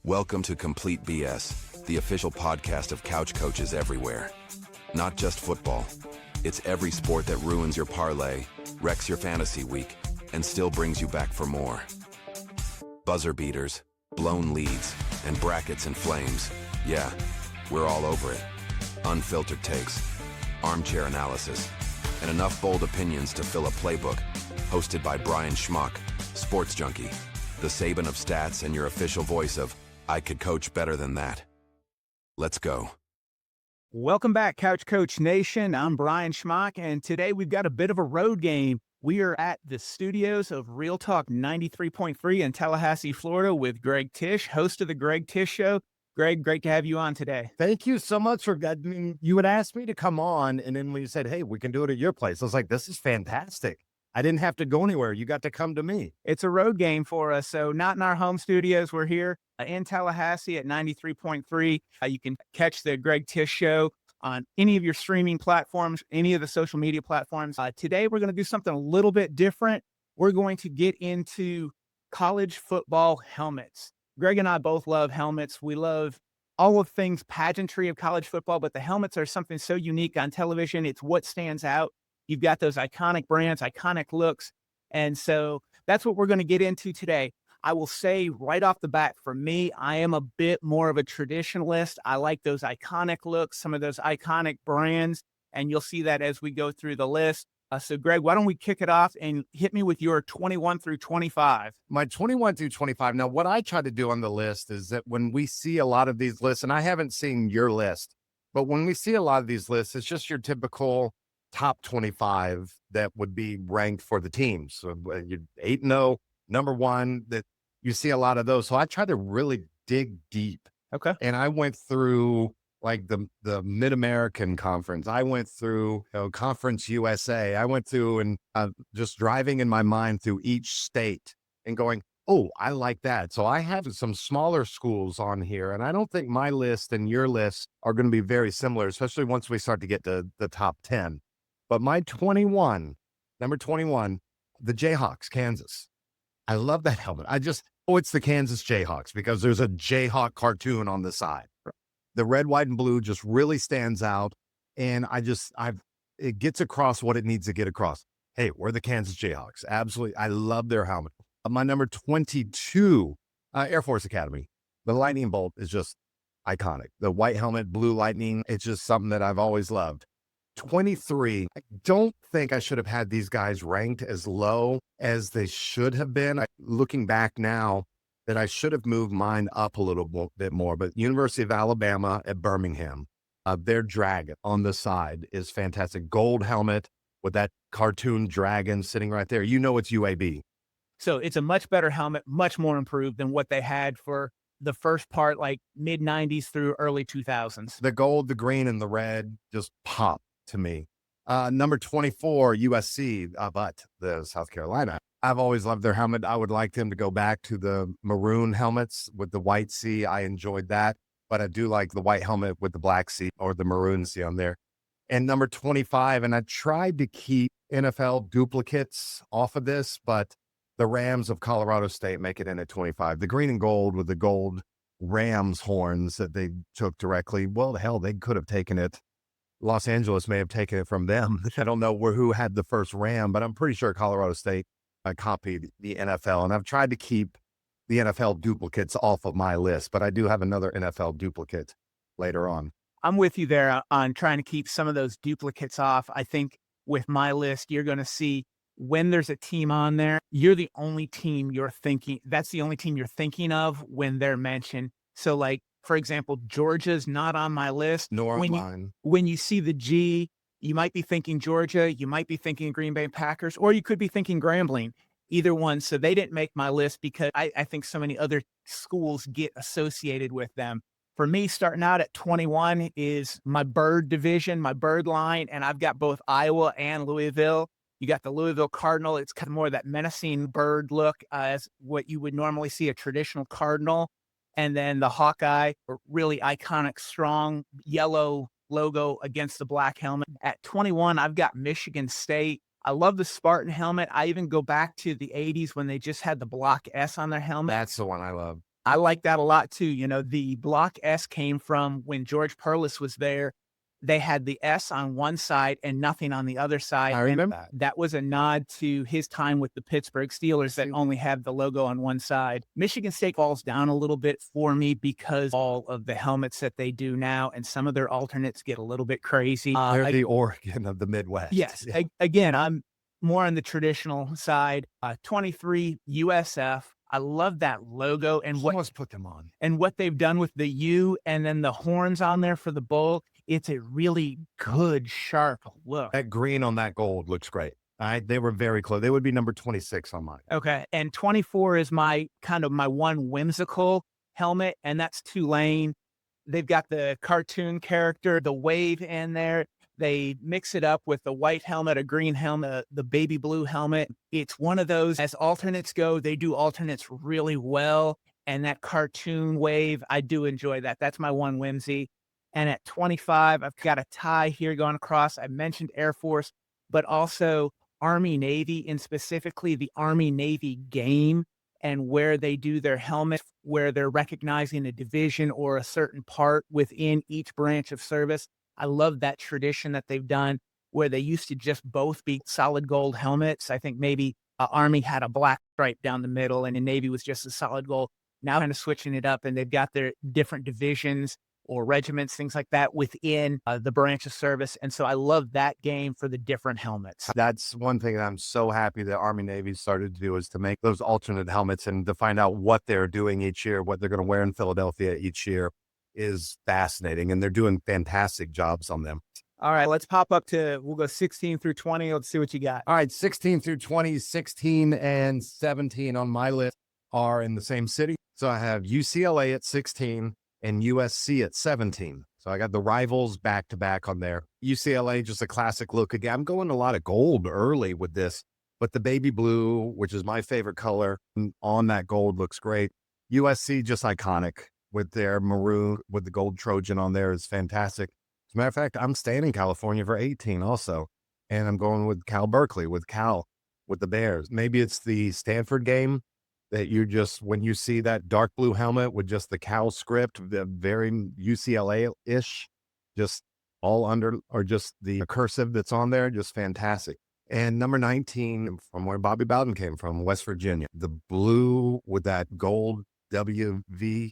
Welcome to Complete BS, the official podcast of couch coaches everywhere. Not just football. It's every sport that ruins your parlay, wrecks your fantasy week, and still brings you back for more. Buzzer beaters, blown leads, and brackets and flames. Yeah, we're all over it. Unfiltered takes, armchair analysis, and enough bold opinions to fill a playbook. Hosted by Brien Schmauch, sports junkie, the Saban of stats and your official voice of, I could coach better than that. Let's go. Welcome back, Couch Coach Nation. I'm Brien Schmauch, and today we've got a bit of a road game. We are at the studios of Real Talk 93.3 in Tallahassee, Florida with Greg Tish, host of the Greg Tish Show. Greg, great to have you on today. Thank you so much for you had asked me to come on, and then when you said, hey, we can do it at your place, I was like, this is fantastic. I didn't have to go anywhere. You got to come to me. It's a road game for us, so not in our home studios. We're here in Tallahassee at 93.3. You can catch the Greg Tish Show on any of your streaming platforms, any of the social media platforms. Today, we're going to do something a little bit different. We're going to get into college football helmets. Greg and I both love helmets. We love all of things pageantry of college football, but the helmets are something so unique on television. It's what stands out. You've got those iconic brands, iconic looks. And so that's what we're going to get into today. I will say right off the bat, for me, I am a bit more of a traditionalist. I like those iconic looks, some of those iconic brands, and you'll see that as we go through the list. So Greg, why don't we kick it off and hit me with your 21 through 25? My 21 through 25. Now, what I try to do on the list is that when we see a lot of these lists, and I haven't seen your list, but when we see a lot of these lists, it's just your typical top 25 that would be ranked for the teams. So you're 8-0, number one, that you see a lot of those. So I try to really dig deep. Okay. And I went through like the Mid-American Conference. I went through Conference USA. I went through and just driving in my mind through each state and going, oh, I like that. So I have some smaller schools on here, and I don't think my list and your list are going to be very similar, especially once we start to get to the top 10. But my number 21, the Jayhawks, Kansas. I love that helmet. It's the Kansas Jayhawks because there's a Jayhawk cartoon on the side. The red, white, and blue just really stands out. And it gets across what it needs to get across. Hey, we're the Kansas Jayhawks. Absolutely. I love their helmet. My number 22, Air Force Academy. The lightning bolt is just iconic. The white helmet, blue lightning. It's just something that I've always loved. 23, I don't think I should have had these guys ranked as low as they should have been. Looking back now, that I should have moved mine up a little bit more, but University of Alabama at Birmingham, their dragon on the side is fantastic. Gold helmet with that cartoon dragon sitting right there. You know it's UAB. So it's a much better helmet, much more improved than what they had for the first part, like mid-90s through early 2000s. The gold, the green, and the red just pop to me. Number 24, USC, but the South Carolina. I've always loved their helmet. I would like them to go back to the maroon helmets with the white C. I enjoyed that, but I do like the white helmet with the black C or the maroon C on there. And number 25, and I tried to keep NFL duplicates off of this, but the Rams of Colorado State make it in at 25. The green and gold with the gold Rams horns that they took directly. Well, hell, they could have taken it. Los Angeles may have taken it from them. I don't know who had the first Ram, but I'm pretty sure Colorado State copied the NFL. And I've tried to keep the NFL duplicates off of my list, but I do have another NFL duplicate later on. I'm with you there on trying to keep some of those duplicates off. I think with my list, you're going to see when there's a team on there, you're the only team that's the only team you're thinking of when they're mentioned. So like, for example, Georgia's not on my list. Nor mine. When you see the G, you might be thinking Georgia, you might be thinking Green Bay Packers, or you could be thinking Grambling, either one. So they didn't make my list because I think so many other schools get associated with them. For me, starting out at 21 is my bird division, my bird line, and I've got both Iowa and Louisville. You got the Louisville Cardinal. It's kind of more of that menacing bird look as what you would normally see a traditional Cardinal. And then the Hawkeye, really iconic, strong yellow logo against the black helmet. At 21, I've got Michigan State. I love the Spartan helmet. I even go back to the 80s when they just had the block S on their helmet. That's the one I love. I like that a lot too. The block S came from when George Perlis was there. They had the S on one side and nothing on the other side. I And remember that. that was a nod to his time with the Pittsburgh Steelers that only have the logo on one side. Michigan State falls down a little bit for me because all of the helmets that they do now, and some of their alternates get a little bit crazy. They're the Oregon of the Midwest. Yes. Yeah. Again, I'm more on the traditional side. 23 USF. I love that logo and Let's put them on. what they've done with the U and then the horns on there for the bull. It's a really good, sharp look. That green on that gold looks great. They were very close. They would be number 26 on mine. Okay. And 24 is my one whimsical helmet, and that's Tulane. They've got the cartoon character, the wave in there. They mix it up with the white helmet, a green helmet, the baby blue helmet. It's one of those, as alternates go, they do alternates really well. And that cartoon wave, I do enjoy that. That's my one whimsy. And at 25, I've got a tie here going across. I mentioned Air Force, but also Army Navy, and specifically the Army Navy game, and where they do their helmet, where they're recognizing a division or a certain part within each branch of service. I love that tradition that they've done where they used to just both be solid gold helmets. I think maybe Army had a black stripe down the middle and the Navy was just a solid gold. Now kind of switching it up, and they've got their different divisions or regiments, things like that within the branch of service. And so I love that game for the different helmets. That's one thing that I'm so happy that Army Navy started to do, is to make those alternate helmets, and to find out what they're doing each year, what they're going to wear in Philadelphia each year is fascinating. And they're doing fantastic jobs on them. All right, let's pop up we'll go 16 through 20. Let's see what you got. All right, 16 through 20, 16 and 17 on my list are in the same city. So I have UCLA at 16 and USC at 17. So I got the rivals back to back on there. UCLA, just a classic look again. I'm going a lot of gold early with this, but the baby blue, which is my favorite color, on that gold looks great. USC, just iconic with their maroon with the gold Trojan on there, is fantastic. As a matter of fact, I'm staying in California for 18 also. And I'm going with Cal Berkeley, with the Bears. Maybe it's the Stanford game that when you see that dark blue helmet with just the Cal script, the very UCLA-ish, just all under, or just the cursive that's on there, just fantastic. And number 19, from where Bobby Bowden came from, West Virginia, the blue with that gold WV.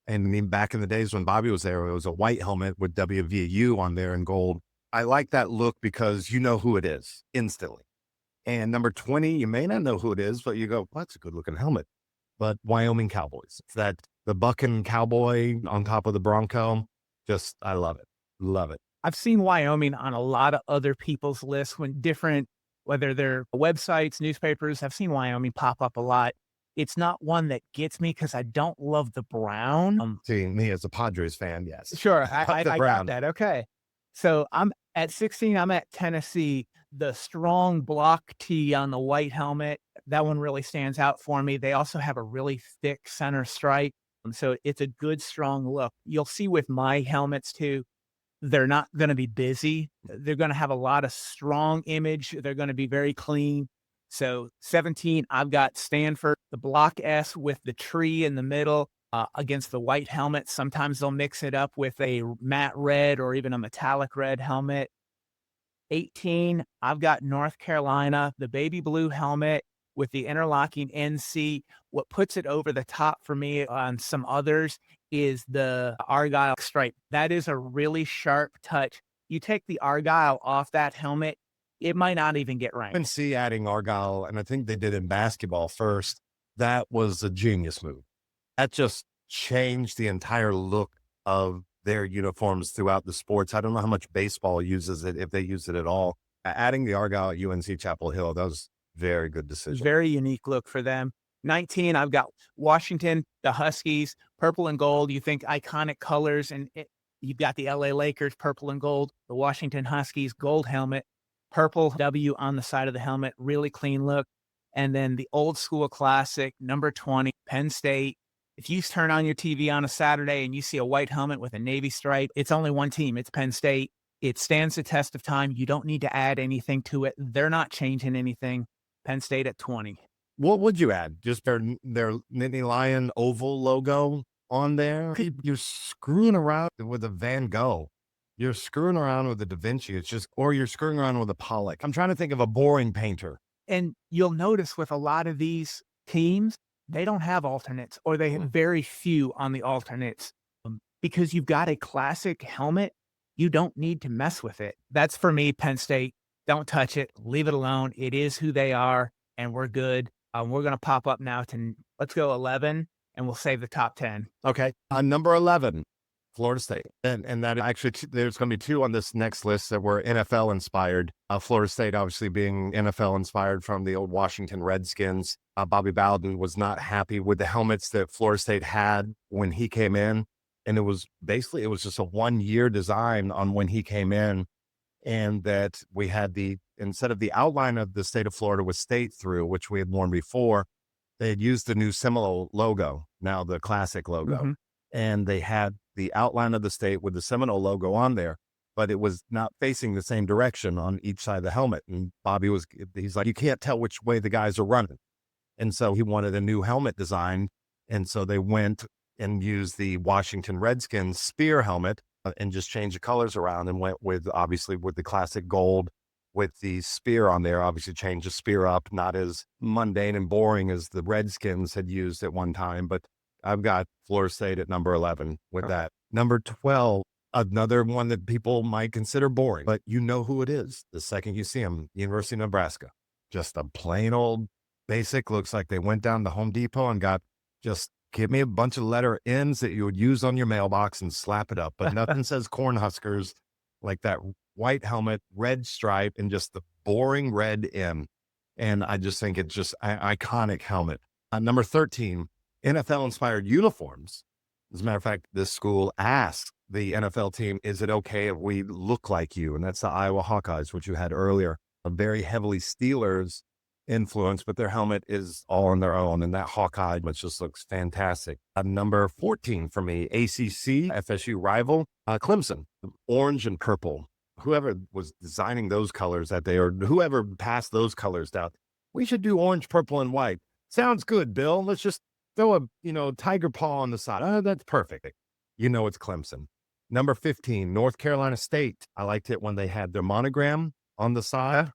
And I mean, back in the days when Bobby was there, it was a white helmet with WVU on there in gold. I like that look because you know who it is instantly. And number 20, you may not know who it is, but you go, well, that's a good looking helmet. But Wyoming Cowboys. It's the bucking cowboy on top of the Bronco. Just, I love it. Love it. I've seen Wyoming on a lot of other people's lists whether they're websites, newspapers. I've seen Wyoming pop up a lot. It's not one that gets me because I don't love the brown. See, me as a Padres fan, yes. Sure, I The got brown. that. Okay. So I'm at 16, I'm at Tennessee. The strong block T on the white helmet, that one really stands out for me. They also have a really thick center stripe. So it's a good, strong look. You'll see with my helmets too, they're not going to be busy. They're going to have a lot of strong image. They're going to be very clean. So 17, I've got Stanford, the block S with the tree in the middle against the white helmet. Sometimes they'll mix it up with a matte red or even a metallic red helmet. 18, I've got North Carolina, the baby blue helmet with the interlocking NC. What puts it over the top for me on some others is the Argyle stripe. That is a really sharp touch. You take the Argyle off that helmet, it might not even get ranked. UNC adding Argyle, and I think they did in basketball first. That was a genius move. That just changed the entire look of their uniforms throughout the sports. I don't know how much baseball uses it, if they use it at all. Adding the Argyle at UNC Chapel Hill, that was a very good decision. Very unique look for them. 19, I've got Washington, the Huskies, purple and gold. You think iconic colors, and you've got the LA Lakers, purple and gold, the Washington Huskies, gold helmet, purple W on the side of the helmet, really clean look. And then the old school classic, number 20, Penn State. If you turn on your TV on a Saturday and you see a white helmet with a navy stripe, it's only one team. It's Penn State. It stands the test of time. You don't need to add anything to it. They're not changing anything. Penn State at 20. What would you add? Just their Nittany Lion oval logo on there? You're screwing around with a Van Gogh. You're screwing around with a Da Vinci. It's just, or you're screwing around with a Pollock. I'm trying to think of a boring painter. And you'll notice with a lot of these teams, they don't have alternates, or they have very few on the alternates. Because you've got a classic helmet, you don't need to mess with it. That's for me, Penn State. Don't touch it. Leave it alone. It is who they are, and we're good. We're going to pop up now to, let's go 11, and we'll save the top 10. Okay. Number 11, Florida State. And that actually, there's going to be two on this next list that were NFL inspired. Florida State, obviously being NFL inspired from the old Washington Redskins. Bobby Bowden was not happy with the helmets that Florida State had when he came in. And it was just a 1-year design on when he came in. And that we had instead of the outline of the state of Florida was state through, which we had worn before, they had used the new Seminole logo, now the classic logo. And they had the outline of the state with the Seminole logo on there, but it was not facing the same direction on each side of the helmet. And Bobby he's like, you can't tell which way the guys are running. And so he wanted a new helmet design. And so they went and used the Washington Redskins spear helmet and just changed the colors around and went with the classic gold with the spear on there. Obviously changed the spear up, not as mundane and boring as the Redskins had used at one time, but I've got Florida State at number 11 with that. Number 12, another one that people might consider boring, but you know who it is the second you see them, University of Nebraska. Just a plain old basic, looks like they went down to Home Depot and got just give me a bunch of letter N's that you would use on your mailbox and slap it up. But nothing says Cornhuskers like that white helmet, red stripe, and just the boring red M. And I just think it's just an iconic helmet. Number 13, NFL-inspired uniforms. As a matter of fact, this school asked the NFL team, is it okay if we look like you? And that's the Iowa Hawkeyes, which you had earlier. A very heavily Steelers influence, but their helmet is all on their own. And that Hawkeye, which just looks fantastic. Number 14 for me, ACC, FSU rival, Clemson, orange and purple. Whoever was designing those colors that day, or whoever passed those colors down, we should do orange, purple, and white. Sounds good, Bill. Let's just throw a tiger paw on the side. Oh, that's perfect. It's Clemson. Number 15, North Carolina State. I liked it when they had their monogram on the side.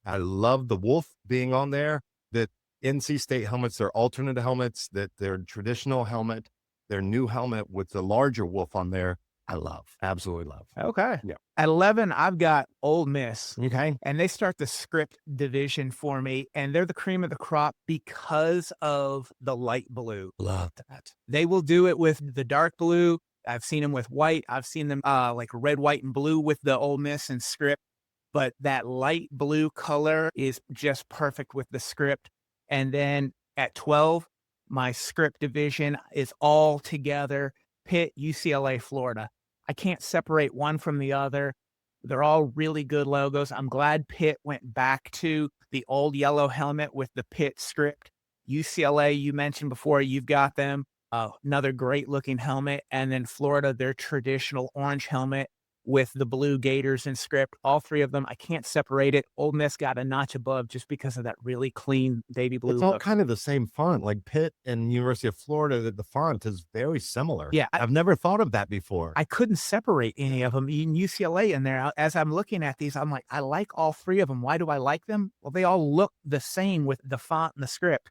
I love the wolf being on there. That NC State helmets, their alternate helmets, that their traditional helmet, their new helmet with the larger wolf on there. I love, absolutely love. Okay. Yeah. At 11, I've got Ole Miss. Okay. And they start the script division for me, and they're the cream of the crop because of the light blue. Love that. They will do it with the dark blue. I've seen them with white. I've seen them like red, white, and blue with the Ole Miss and script. But that light blue color is just perfect with the script. And then at 12, my script division is all together. Pitt, UCLA, Florida. I can't separate one from the other. They're all really good logos. I'm glad Pitt went back to the old yellow helmet with the Pitt script. UCLA, you mentioned before, you've got them. Another great looking helmet. And then Florida, their traditional orange helmet with the blue gators and script. All three of them, I can't separate it. Ole Miss got a notch above just because of that really clean baby blue It's all look. kind of the same font, like Pitt and University of Florida, that the font is very similar. Yeah. I've never thought of that before. I couldn't separate any of them. Even UCLA in there, as I'm looking at these, I'm like, I like all three of them. Why do I like them? Well, they all look the same with the font and the script.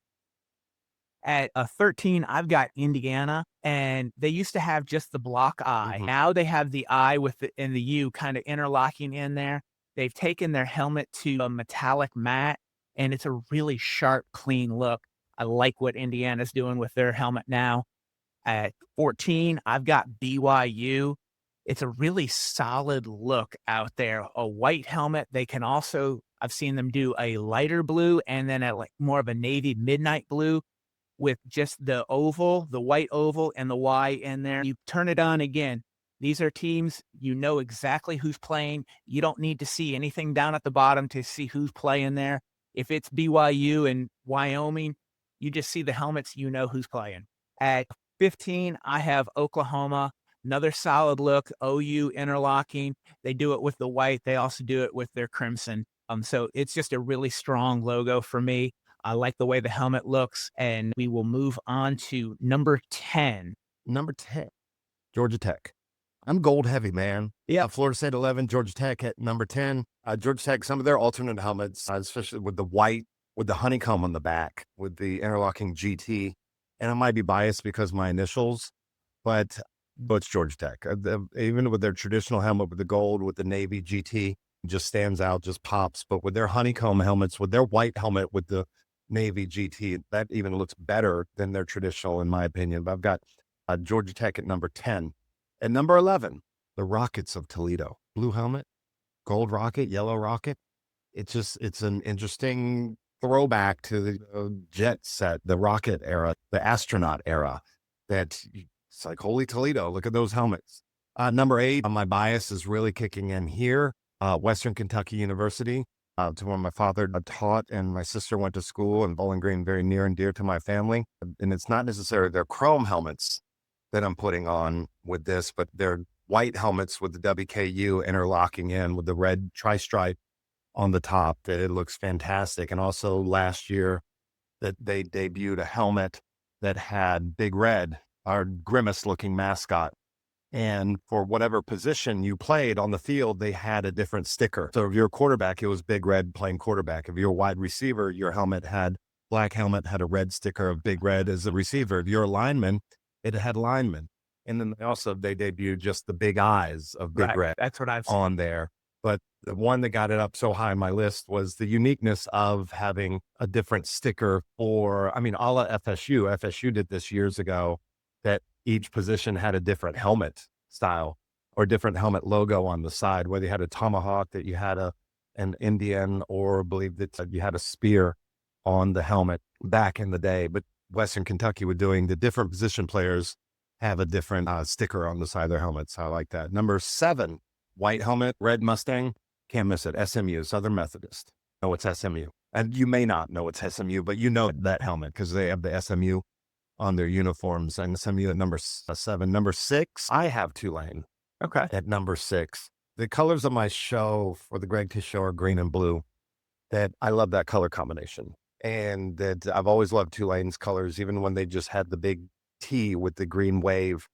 At 13, I've got Indiana, and they used to have just the block eye. Mhm. Now they have the eye and the U kind of interlocking in there. They've taken their helmet to a metallic matte, and it's a really sharp, clean look. I like what Indiana's doing with their helmet now. At 14, I've got BYU. It's a really solid look out there. A white helmet. They can also, I've seen them do a lighter blue and then like more of a navy midnight blue with just the oval, the white oval and the Y in there. You turn it on again. These are teams, you know exactly who's playing. You don't need to see anything down at the bottom to see who's playing there. If it's BYU and Wyoming, you just see the helmets, you know who's playing. At 15, I have Oklahoma. Another solid look, OU interlocking. They do it with the white. They also do it with their crimson. So it's just a really strong logo for me. I like the way the helmet looks, and we will move on to number 10. Number 10, Georgia Tech. I'm gold heavy, man. Yeah. Florida State 11, Georgia Tech at number 10. Georgia Tech, some of their alternate helmets, especially with the white, with the honeycomb on the back, with the interlocking GT. And I might be biased because my initials, but it's Georgia Tech. Even with their traditional helmet with the gold, with the Navy GT, just stands out, just pops. But with their honeycomb helmets, with their white helmet with the Navy GT, that even looks better than their traditional, in my opinion. But I've got Georgia Tech at number 10. At number 11, the Rockets of Toledo. Blue helmet, gold rocket, yellow rocket. It's an interesting throwback to the jet set, the rocket era, the astronaut era. It's like, holy Toledo, look at those helmets. Number 8, my bias is really kicking in here. Western Kentucky University, to where my father taught and my sister went to school, and Bowling Green, very near and dear to my family. And it's not necessarily their chrome helmets that I'm putting on with this, but they're white helmets with the WKU interlocking in with the red tri-stripe on the top. That it looks fantastic. And also last year that they debuted a helmet that had Big Red, our grimace looking mascot. And for whatever position you played on the field, they had a different sticker. So if you're a quarterback, it was Big Red playing quarterback. If you're a wide receiver, your black helmet had a red sticker of Big Red as the receiver. If you're a lineman, it had linemen. And then they debuted just the big eyes of Big Red. That's what I've seen on there. But the one that got it up so high on my list was the uniqueness of having a different sticker a la FSU. FSU did this years ago, that each position had a different helmet style or different helmet logo on the side, whether you had a tomahawk, that you had an Indian, or believe that you had a spear on the helmet back in the day. But Western Kentucky were doing the different position players have a different sticker on the side of their helmets. I like that. Number 7, white helmet, red Mustang. Can't miss it. SMU, Southern Methodist. No, it's SMU. And you may not know it's SMU, but you know that helmet because they have the SMU on their uniforms. And SMU at number 7. Number 6, I have Tulane. Okay. At number 6. The colors of my show for the Greg Tish show are green and blue. That I love that color combination. And that I've always loved Tulane's colors, even when they just had the big T with the green wave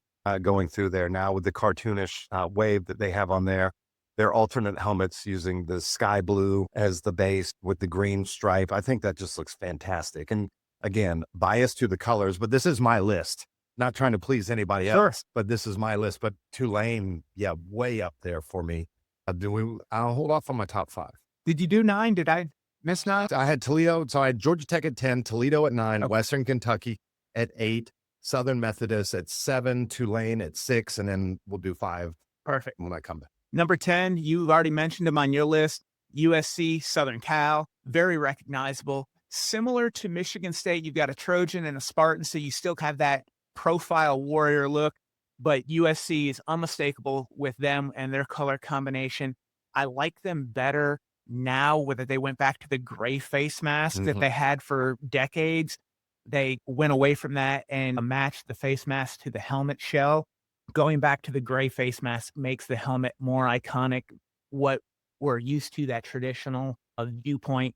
going through there. Now with the cartoonish wave that they have on there, their alternate helmets using the sky blue as the base with the green stripe. I think that just looks fantastic. And again, biased to the colors, but this is my list. Not trying to please anybody else, but this is my list. But Tulane, way up there for me. I'll hold off on my top 5. Did you do 9? Did I miss 9? I had Toledo. So I had Georgia Tech at 10, Toledo at 9, Western Kentucky at 8, Southern Methodist at 7, Tulane at 6, and then we'll do 5. Perfect. When I come back. Number 10, you've already mentioned them on your list. USC, Southern Cal, very recognizable. Similar to Michigan State, you've got a Trojan and a Spartan, so you still have that profile warrior look, but USC is unmistakable with them and their color combination. I like them better now, whether they went back to the gray face mask that they had for decades. They went away from that and matched the face mask to the helmet shell. Going back to the gray face mask makes the helmet more iconic, what we're used to, that traditional viewpoint.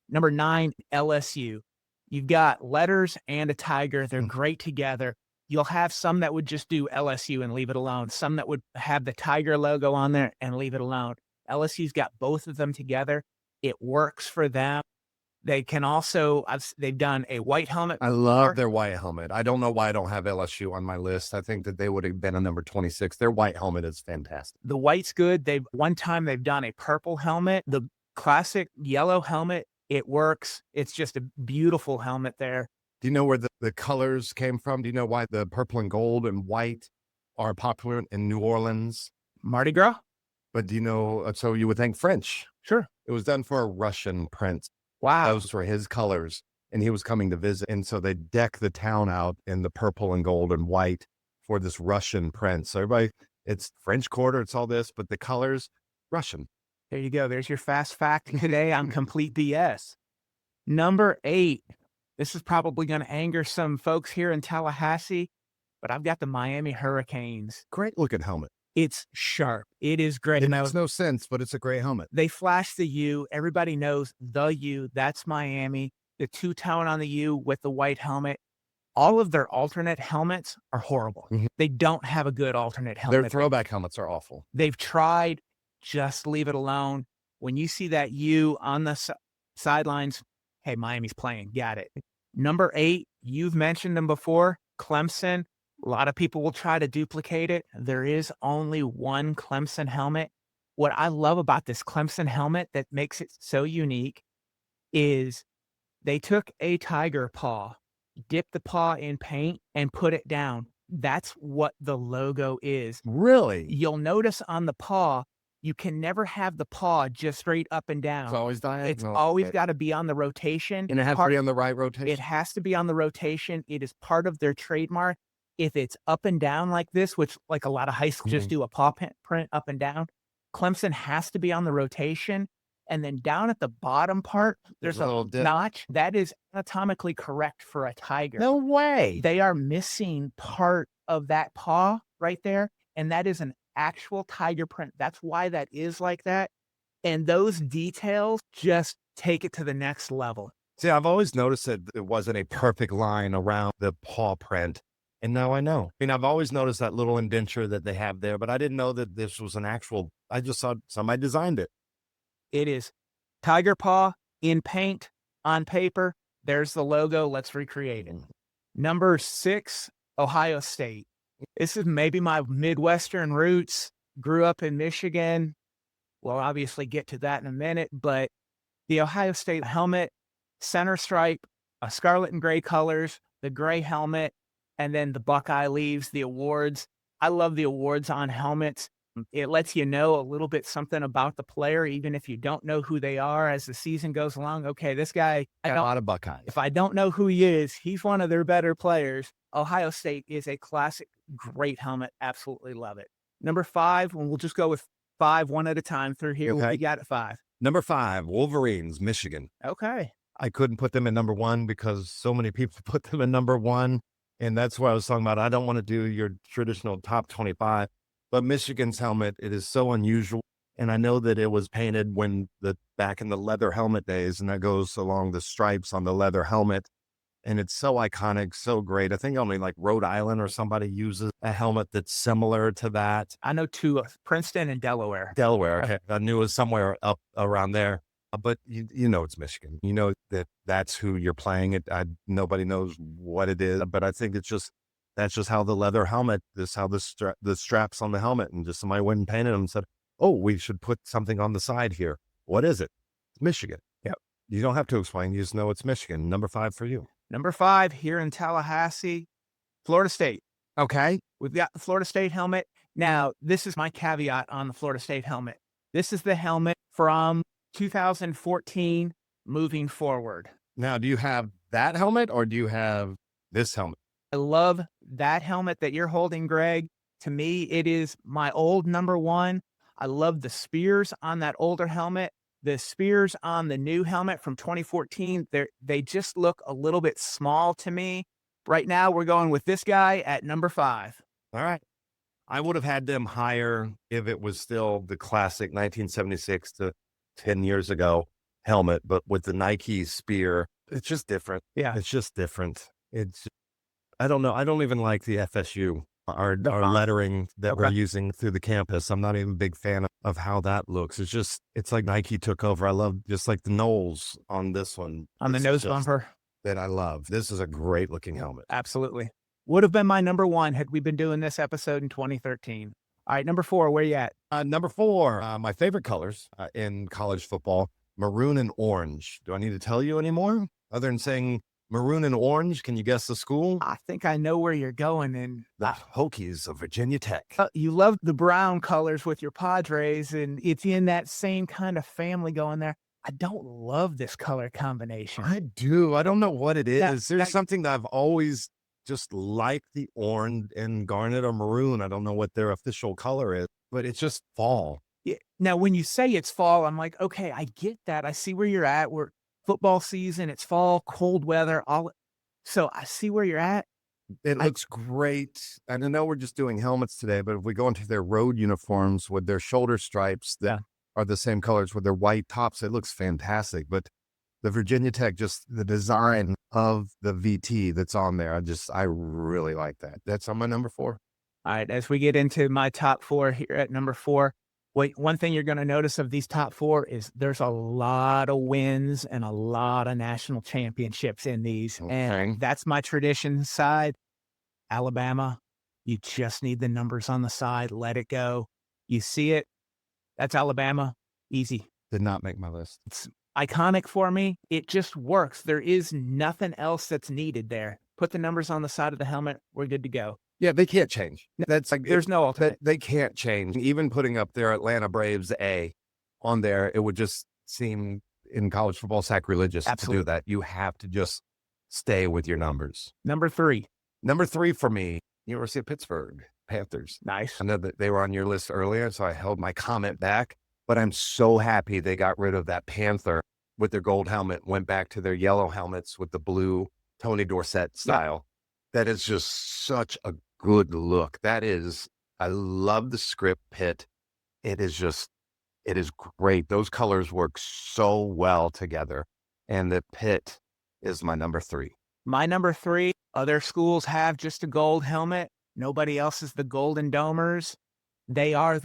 Number 9, LSU. You've got letters and a tiger. They're great together. You'll have some that would just do LSU and leave it alone. Some that would have the tiger logo on there and leave it alone. LSU's got both of them together. It works for them. They can also, they've done a white helmet. I love their white helmet. I don't know why I don't have LSU on my list. I think that they would have been a number 26. Their white helmet is fantastic. The white's good. One time they've done a purple helmet. The classic yellow helmet, it works. It's just a beautiful helmet there. Do you know where the colors came from? Do you know why the purple and gold and white are popular in New Orleans? Mardi Gras? But do you know, so you would think French. Sure. It was done for a Russian prince. Wow. Those were his colors, and he was coming to visit. And so they deck the town out in the purple and gold and white for this Russian prince. So everybody, it's French Quarter, it's all this, but the colors, Russian. There you go. There's your fast fact today on Complete BS. Number 8. This is probably going to anger some folks here in Tallahassee, but I've got the Miami Hurricanes. Great looking helmet. It's sharp. It is great. It makes no sense, but it's a great helmet. They flash the U. Everybody knows the U. That's Miami. the two-tone on the U with the white helmet. All of their alternate helmets are horrible. They don't have a good alternate helmet. Their throwback helmets are awful. They've tried, just leave it alone. When you see that U on the sidelines, hey, Miami's playing. Got it. Number 8, you've mentioned them before, Clemson. A lot of people will try to duplicate it. There is only one Clemson helmet. What I love about this Clemson helmet that makes it so unique is they took a tiger paw, dipped the paw in paint, and put it down. That's what the logo is. Really? You'll notice on the paw, you can never have the paw just straight up and down. It's always diagonal. It's always got to be on the rotation. And it has to be on the right rotation. It has to be on the rotation. It is part of their trademark. If it's up and down like this, which like a lot of high schools just do a paw print up and down, Clemson has to be on the rotation. And then down at the bottom part, there's a little notch that is anatomically correct for a tiger. No way. They are missing part of that paw right there. And that is an actual tiger print. That's why that is like that. And those details just take it to the next level. See, I've always noticed that it wasn't a perfect line around the paw print. And now I know. I mean, I've always noticed that little indenture that they have there, but I didn't know that this was an actual, I just thought somebody designed it. It is tiger paw in paint on paper. There's the logo. Let's recreate it. Number 6, Ohio State. This is maybe my Midwestern roots. Grew up in Michigan. We'll obviously get to that in a minute, but the Ohio State helmet, center stripe, a scarlet and gray colors, the gray helmet, and then the Buckeye leaves, the awards. I love the awards on helmets. It lets you know a little bit something about the player, even if you don't know who they are as the season goes along. Okay, this guy, a lot of Buckeyes. If I don't know who he is, he's one of their better players. Ohio State is a classic, great helmet. Absolutely love it. Number 5, and we'll just go with 5 one at a time through here. Okay. What we got at 5? Number 5, Wolverines, Michigan. Okay. I couldn't put them in number 1 because so many people put them in number 1. And that's what I was talking about. I don't want to do your traditional top 25, but Michigan's helmet, it is so unusual. And I know that it was painted back in the leather helmet days, and that goes along the stripes on the leather helmet. And it's so iconic, so great. I think only like Rhode Island or somebody uses a helmet that's similar to that. I know 2, Princeton and Delaware. Delaware. Okay. I knew it was somewhere up around there. But you know it's Michigan. You know that's who you're playing it. Nobody knows what it is, but I think that's just how the leather helmet, how the straps on the helmet, and just somebody went and painted them and said, "Oh, we should put something on the side here. What is it? It's Michigan." Yep. You don't have to explain. You just know it's Michigan. Number 5 for you. Number 5 here in Tallahassee, Florida State. Okay. We've got the Florida State helmet. Now, this is my caveat on the Florida State helmet. This is the helmet from 2014 moving forward. Now, do you have that helmet or do you have this helmet? I love that helmet that you're holding, Greg. To me, it is my old number 1. I love the spears on that older helmet. The spears on the new helmet from 2014, they just look a little bit small to me. Right now, we're going with this guy at number 5. All right. I would have had them higher if it was still the classic 1976 to 10 years ago helmet, but with the Nike spear, it's just different. Yeah. It's just different. I don't know. I don't even like the FSU, our lettering that we're using through the campus. I'm not even a big fan of how that looks. It's like Nike took over. I love just like the Knowles on this one. On the nose bumper. That I love. This is a great looking helmet. Absolutely. Would have been my number 1 had we been doing this episode in 2013. All right, number 4, where you at? Number 4, my favorite colors in college football, maroon and orange. Do I need to tell you anymore? Other than saying maroon and orange, can you guess the school? I think I know where you're going. And the Hokies of Virginia Tech. You love the brown colors with your Padres, and it's in that same kind of family going there. I don't love this color combination. I do. I don't know what it is. There's something that I've always just liked, the orange and garnet or maroon. I don't know what their official color is, but it's just fall. Yeah. Now, when you say it's fall, I'm like, okay, I get that. I see where you're at. We're football season. It's fall, cold weather. So I see where you're at. It looks great. And I know we're just doing helmets today, but if we go into their road uniforms with their shoulder stripes that are the same colors with their white tops, it looks fantastic. But the Virginia Tech, just the design of the VT that's on there. I really like that. That's on my number 4. All right, as we get into my top 4 here at number 4, one thing you're going to notice of these top 4 is there's a lot of wins and a lot of national championships in these. Okay. And that's my tradition side. Alabama, you just need the numbers on the side. Let it go. You see it. That's Alabama. Easy. Did not make my list. It's iconic for me. It just works. There is nothing else that's needed there. Put the numbers on the side of the helmet. We're good to go. Yeah, they can't change. That's like, There's no alternate. they can't change. Even putting up their Atlanta Braves A on there, it would just seem in college football sacrilegious to do that. You have to just stay with your numbers. Number 3. Number 3 for me, University of Pittsburgh Panthers. Nice. I know that they were on your list earlier, so I held my comment back, but I'm so happy they got rid of that Panther with their gold helmet, went back to their yellow helmets with the blue Tony Dorsett style. That is just such a good look. I love the script pit. It is great. Those colors work so well together. And the pit is my number 3. My number 3, other schools have just a gold helmet. Nobody else is the Golden Domers. They are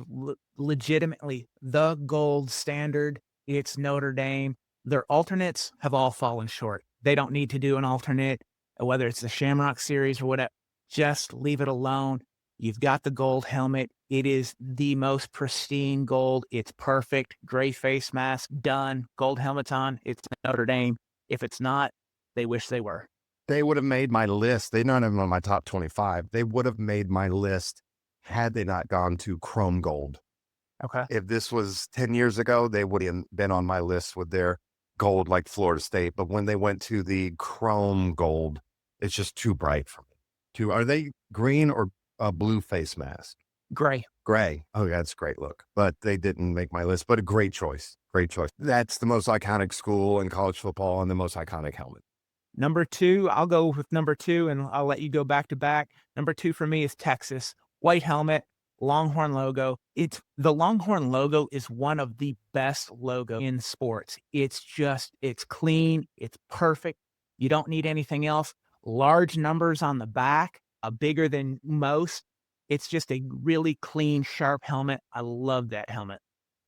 legitimately the gold standard. It's Notre Dame. Their alternates have all fallen short. They don't need to do an alternate, whether it's the Shamrock Series or whatever. Just leave it alone. You've got the gold helmet. It is the most pristine gold. It's perfect. Gray face mask, done. Gold helmet's on. It's Notre Dame. If it's not, they wish they were. They would have made my list. They're not even on my top 25. They would have made my list had they not gone to chrome gold. Okay. If this was 10 years ago, they would have been on my list with their gold like Florida State. But when they went to the chrome gold, it's just too bright for me. Are they green or a blue face mask? Gray. Oh, that's a great look. But they didn't make my list. But a great choice. That's the most iconic school in college football and the most iconic helmet. Number 2, I'll go with number 2, and I'll let you go back to back. Number 2 for me is Texas. White helmet, Longhorn logo. The Longhorn logo is one of the best logos in sports. It's clean. It's perfect. You don't need anything else. Large numbers on the back, bigger than most. It's just a really clean, sharp helmet. I love that helmet.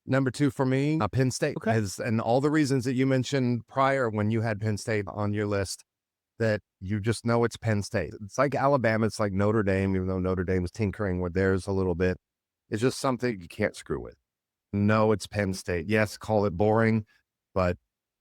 Number 2 for me, Penn State. Okay. And all the reasons that you mentioned prior when you had Penn State on your list, that you just know it's Penn State. It's like Alabama. It's like Notre Dame, even though Notre Dame is tinkering with theirs a little bit. It's just something you can't screw with. No, it's Penn State. Yes, call it boring, but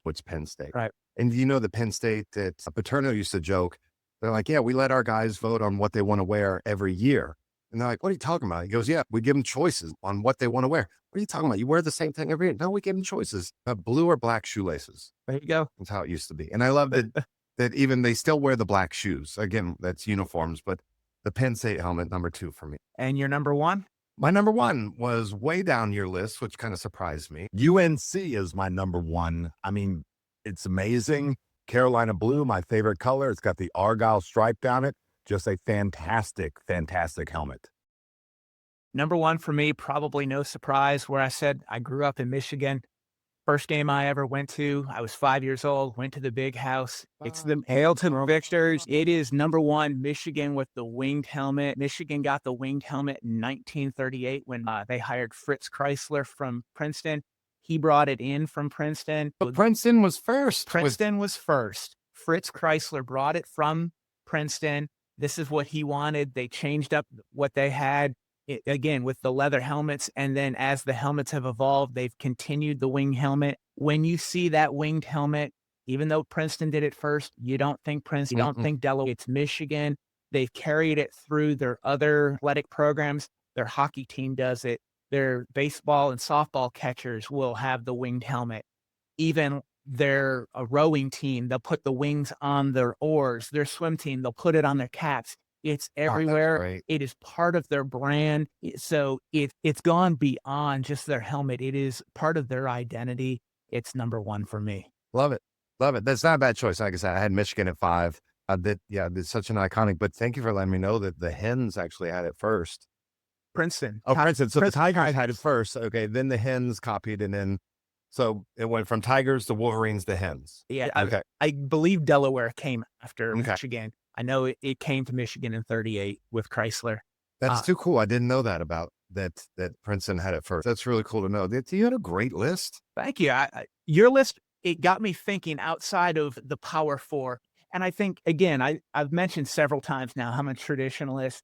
it's Penn State. Right. And you know the Penn State that Paterno used to joke, they're like, yeah, we let our guys vote on what they want to wear every year. And they're like, what are you talking about? He goes, yeah, we give them choices on what they want to wear. What are you talking about? You wear the same thing every year. No, we give them choices. Blue or black shoelaces. There you go. That's how it used to be. And I love that even they still wear the black shoes. Again, that's uniforms, but the Penn State helmet, number 2 for me. And your number 1? My number 1 was way down your list, which kind of surprised me. UNC is my number 1. I mean, it's amazing. Carolina blue, my favorite color. It's got the Argyle stripe down it. Just a fantastic, fantastic helmet. Number 1 for me, probably no surprise, where I said I grew up in Michigan. First game I ever went to, I was 5 years old, went to the big house. It's the Hailton Victors. It is number 1, Michigan with the winged helmet. Michigan got the winged helmet in 1938 when they hired Fritz Chrysler from Princeton. He brought it in from Princeton. But Princeton was first. Princeton was first. Fritz Chrysler brought it from Princeton. This is what he wanted. They changed up what they had. Again, with the leather helmets, and then as the helmets have evolved, they've continued the wing helmet. When you see that winged helmet, even though Princeton did it first, you don't think Princeton, you don't think Delaware. It's Michigan. They've carried it through their other athletic programs. Their hockey team does it. Their baseball and softball catchers will have the winged helmet. Even their rowing team, they'll put the wings on their oars. Their swim team, they'll put it on their caps. It's everywhere. It is part of their brand. So it's gone beyond just their helmet. It is part of their identity. It's number 1 for me. Love it. That's not a bad choice. Like I said, I had Michigan at 5. It's such an iconic, but thank you for letting me know that the Hens actually had it first. Princeton. Oh, Princeton. So the Tigers had it first. Okay. Then the Hens copied, and then So it went from Tigers to Wolverines to Hens. Yeah, Okay. I believe Delaware came after Okay. Michigan. I know it came to Michigan in 38 with Chrysler. That's too cool. I didn't know that about that Princeton had it first. That's really cool to know. You had a great list. Thank you. Your list, it got me thinking outside of the Power Four. And I think, again, I've mentioned several times now, I'm a traditionalist.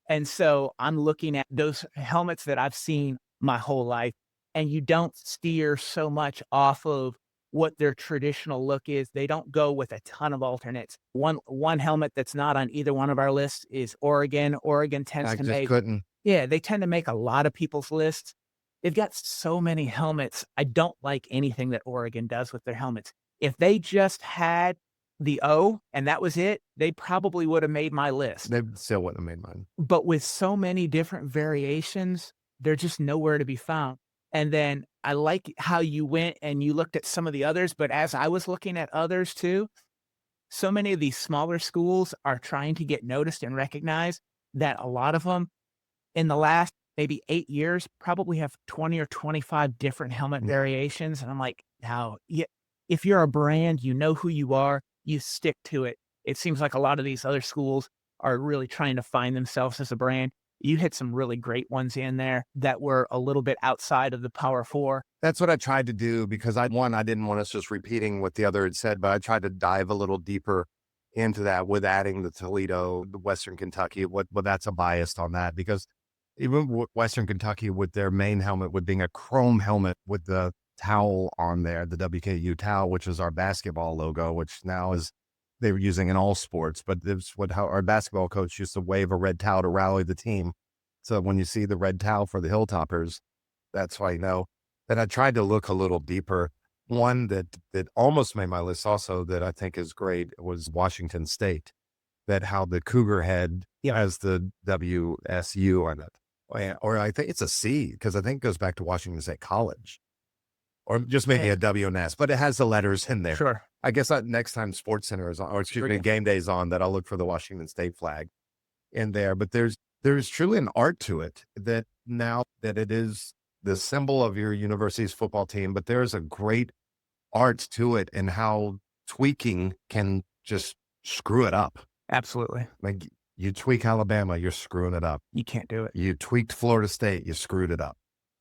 And so I'm looking at those helmets that I've seen my whole life, and you don't steer so much off of what their traditional look is. They don't go with a ton of alternates. One helmet that's not on either one of our lists is Oregon. Oregon tends I to just make, couldn't. yeah, they tend to make a lot of people's lists. They've got so many helmets. I don't like anything that Oregon does with their helmets. If they just had the O and that was it, they probably would have made my list. They still wouldn't have made mine. But with so many different variations, they're just nowhere to be found. And then I like how you went and you looked at some of the others, but as I was looking at others too, so many of these smaller schools are trying to get noticed and recognized that a lot of them in the last maybe 8 years probably have 20 or 25 different helmet variations. And I'm like, now, if you're a brand, you know who you are, you stick to it. It seems like a lot of these other schools are really trying to find themselves as a brand. You hit some really great ones in there that were a little bit outside of the Power Four. That's what I tried to do because I didn't want us just repeating what the other had said, but I tried to dive a little deeper into that with adding the Toledo, the Western Kentucky. But that's a bias on that because even Western Kentucky with their main helmet, with being a chrome helmet with the towel on there, the WKU towel, which is our basketball logo, which now is they were using in all sports, but it's how our basketball coach used to wave a red towel to rally the team. So when you see the red towel for the Hilltoppers, that's why you know. Then I tried to look a little deeper. One that almost made my list also that I think is great was Washington State, that how the Cougar head has the WSU on it. Or I think it's a C because I think it goes back to Washington State College. Or just maybe a W and S, but it has the letters in there. Sure. I guess next time Sports Center is on, or excuse me, Game Day is on, that I'll look for the Washington State flag in there. But there's truly an art to it that now that it is the symbol of your university's football team, but there's a great art to it and how tweaking can just screw it up. Absolutely. Like you tweak Alabama, you're screwing it up. You can't do it. You tweaked Florida State, you screwed it up.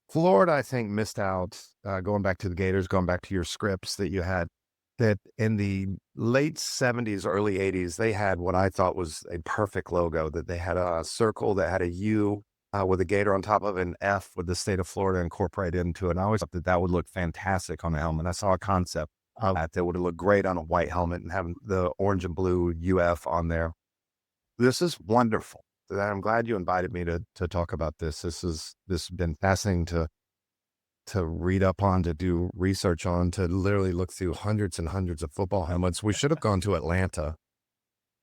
Florida, I think, missed out, going back to the Gators, going back to your scripts that you had, that in the late 70s, early 80s, they had what I thought was a perfect logo, that they had a circle that had a U with a gator on top of an F with the state of Florida incorporated into it. And I always thought that would look fantastic on a helmet. I saw a concept of that would have looked great on a white helmet and having the orange and blue UF on there. This is wonderful. I'm glad you invited me to talk about this. This has been fascinating to read up on, to do research on, to literally look through hundreds and hundreds of football helmets. We should have gone to Atlanta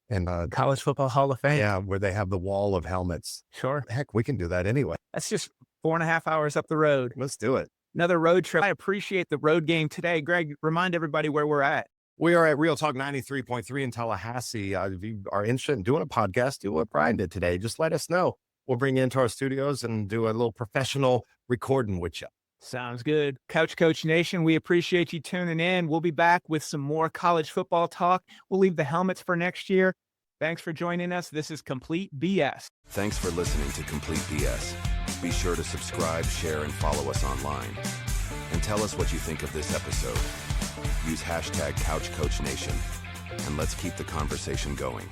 and College Football Hall of Fame. Yeah, where they have the wall of helmets. Sure. Heck, we can do that anyway. That's just 4.5 hours up the road. Let's do it. Another road trip. I appreciate the road game today. Greg, remind everybody where we're at. We are at Real Talk 93.3 in Tallahassee. If you are interested in doing a podcast, do what Brien did today. Just let us know. We'll bring you into our studios and do a little professional recording with you. Sounds good. Couch Coach Nation, we appreciate you tuning in. We'll be back with some more college football talk. We'll leave the helmets for next year. Thanks for joining us. This is Complete BS. Thanks for listening to Complete BS. Be sure to subscribe, share, and follow us online. And tell us what you think of this episode. Use hashtag CouchCoachNation, and let's keep the conversation going.